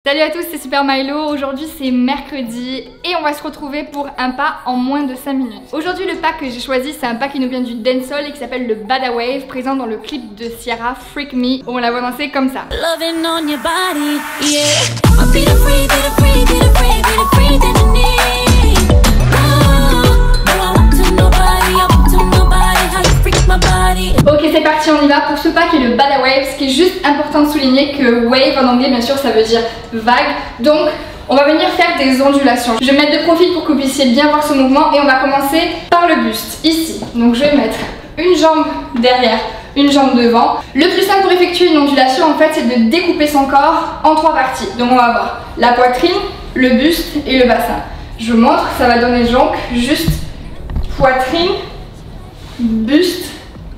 Salut à tous, c'est Super Milo. Aujourd'hui c'est mercredi et on va se retrouver pour un pas en moins de 5 minutes. Aujourd'hui le pas que j'ai choisi, c'est un pas qui nous vient du dancehall et qui s'appelle le Bada Wave, présent dans le clip de Ciara, Freak Me, où on la voit danser comme ça. Ok, c'est parti, on y va pour ce pas qui est le Bada Wave. Ce qui est juste important de souligner que wave en anglais bien sûr ça veut dire vague. Donc on va venir faire des ondulations. Je vais mettre de profil pour que vous puissiez bien voir ce mouvement et on va commencer par le buste, ici. Donc je vais mettre une jambe derrière, une jambe devant. Le plus simple pour effectuer une ondulation en fait c'est de découper son corps en 3 parties. Donc on va avoir la poitrine, le buste et le bassin. Je vous montre, ça va donner donc juste poitrine, buste,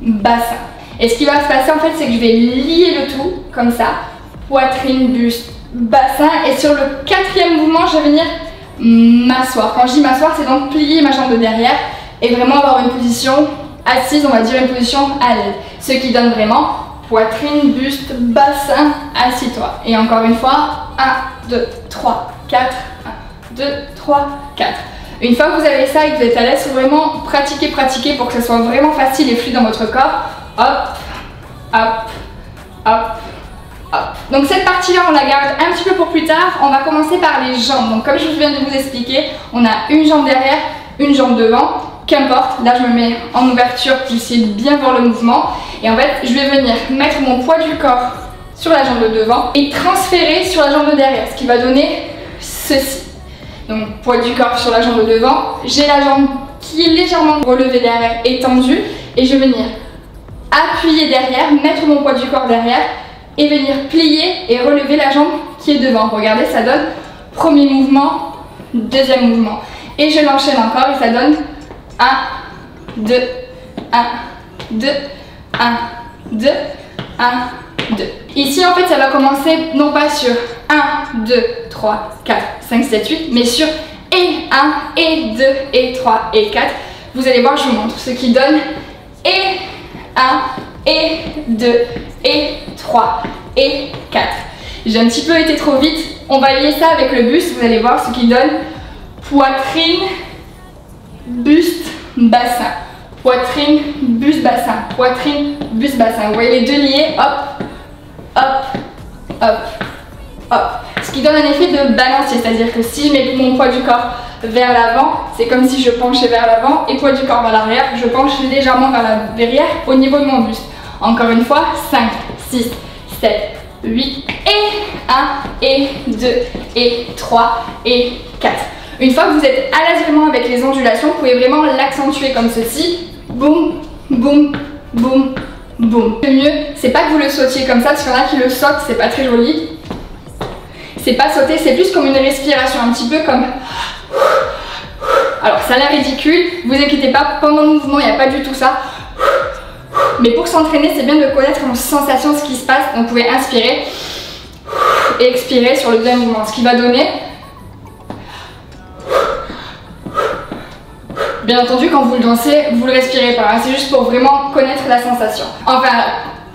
bassin. Et ce qui va se passer en fait c'est que je vais lier le tout comme ça, poitrine, buste, bassin, et sur le 4e mouvement je vais venir m'asseoir. Quand je dis m'asseoir c'est donc plier ma jambe de derrière et vraiment avoir une position assise, on va dire une position à l'aise, ce qui donne vraiment poitrine, buste, bassin, assis-toi. Et encore une fois, 1, 2, 3, 4, 1, 2, 3, 4. Une fois que vous avez ça et que vous êtes à l'aise, vraiment pratiquer pour que ce soit vraiment facile et fluide dans votre corps. Hop, hop, hop, hop. Donc cette partie-là, on la garde un petit peu pour plus tard. On va commencer par les jambes. Donc comme je viens de vous expliquer, on a une jambe derrière, une jambe devant. Qu'importe, là je me mets en ouverture pour essayer de bien voir le mouvement. Et en fait, je vais venir mettre mon poids du corps sur la jambe de devant et transférer sur la jambe de derrière, ce qui va donner ceci. Donc poids du corps sur la jambe de devant, j'ai la jambe qui est légèrement relevée derrière, étendue, et je vais venir appuyer derrière, mettre mon poids du corps derrière et venir plier et relever la jambe qui est devant. Regardez, ça donne premier mouvement, deuxième mouvement. Et je l'enchaîne encore et ça donne 1, 2, 1, 2, 1, 2, 1, 2. Ici en fait ça va commencer non pas sur 1, 2, 3, 4, 5, 7, 8, mais sur et 1, et 2, et 3, et 4. Vous allez voir, je vous montre, ce qui donne et 1, et 2, et 3, et 4. J'ai un petit peu été trop vite, on va lier ça avec le buste, vous allez voir ce qui donne poitrine, buste, bassin. Poitrine, buste, bassin. Poitrine, buste, bassin. Vous voyez les deux liés, hop, hop, hop, hop. Ce qui donne un effet de balancier, c'est-à-dire que si je mets mon poids du corps vers l'avant, c'est comme si je penchais vers l'avant, et poids du corps vers l'arrière, je penche légèrement vers la derrière au niveau de mon buste. Encore une fois, 5, 6, 7, 8, et 1, et 2, et 3, et 4. Une fois que vous êtes à l'aise vraiment avec les ondulations, vous pouvez vraiment l'accentuer comme ceci. Boum, boum, boum, boum. Le mieux, c'est pas que vous le sautiez comme ça, parce qu'il y en a qui le sautent, c'est pas très joli. C'est pas sauter, c'est plus comme une respiration, un petit peu comme... Alors ça a l'air ridicule, vous inquiétez pas, pendant le mouvement il n'y a pas du tout ça. Mais pour s'entraîner, c'est bien de connaître en sensation ce qui se passe. Donc vous pouvez inspirer et expirer sur le deuxième mouvement, ce qui va donner... Bien entendu, quand vous le dansez, vous le respirez pas, hein. C'est juste pour vraiment connaître la sensation. Enfin,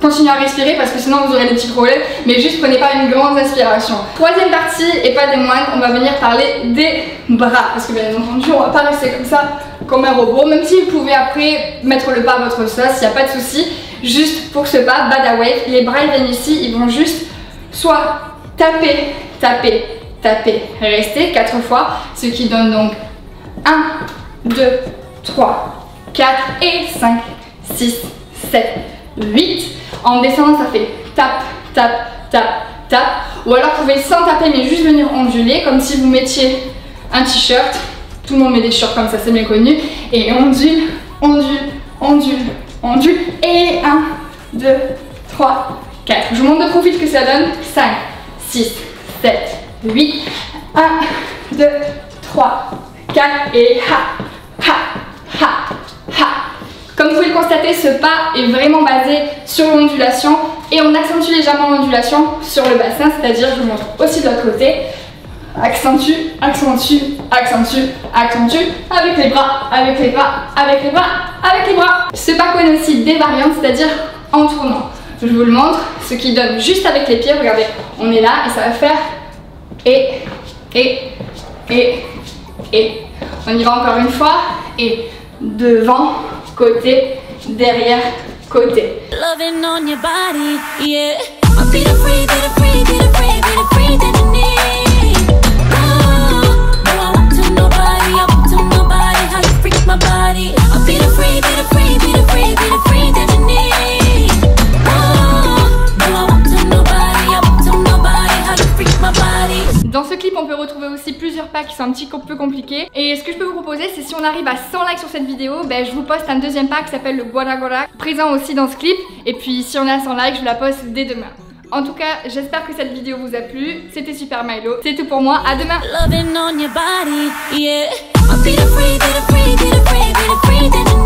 continuez à respirer parce que sinon vous aurez des petits problèmes, mais juste prenez pas une grande inspiration. Troisième partie, et pas des moindres, on va venir parler des bras. Parce que bien entendu, on va pas rester comme ça, comme un robot, même si vous pouvez après mettre le pas à votre sauce, il n'y a pas de souci. Juste pour ce pas, Bada Wave, les bras ils viennent ici, ils vont juste soit taper, taper, taper, rester 4 fois, ce qui donne donc 1, 2, 3, 4 et 5, 6, 7, 8. En descendant, ça fait tap, tap, tap, tap. Ou alors vous pouvez sans taper mais juste venir onduler comme si vous mettiez un t-shirt. Tout le monde met des shorts comme ça, c'est bien connu. Et ondule, ondule, ondule, ondule. Et 1, 2, 3, 4. Je vous montre de profil que ça donne. 5, 6, 7, 8. 1, 2, 3, 4 et ha. Ha, ha, ha. Comme vous pouvez le constater, ce pas est vraiment basé sur l'ondulation et on accentue légèrement l'ondulation sur le bassin, c'est-à-dire, je vous montre aussi de l'autre côté, accentue, accentue, accentue, accentue, avec les bras, avec les bras, avec les bras, avec les bras. Ce pas connaît aussi des variantes, c'est-à-dire en tournant. Je vous le montre, ce qui donne juste avec les pieds, regardez, on est là et ça va faire et. On y va encore une fois. Et devant, côté, derrière, côté. Loving on your body, yeah. I'll be the free, be the free, be the free, be the free that you need. No, I want to nobody, I want to nobody. How you freak my body? I'll be the free, be the free, be the free, be the free that you need. No, I want to nobody, I want to nobody. How you freak my body? Dans ce clip, on peut retrouver aussi plusieurs packs qui sont un petit peu compliqués. Et ce que je peux vous proposer, c'est si on arrive à 100 likes sur cette vidéo, je vous poste un deuxième pack qui s'appelle le Gora Gora, présent aussi dans ce clip. Et puis si on a 100 likes, je vous la poste dès demain. En tout cas, j'espère que cette vidéo vous a plu. C'était Super Milo, c'est tout pour moi, à demain. Loving on your body, yeah. I'll be the free, be the free, be the free, be the free that you need.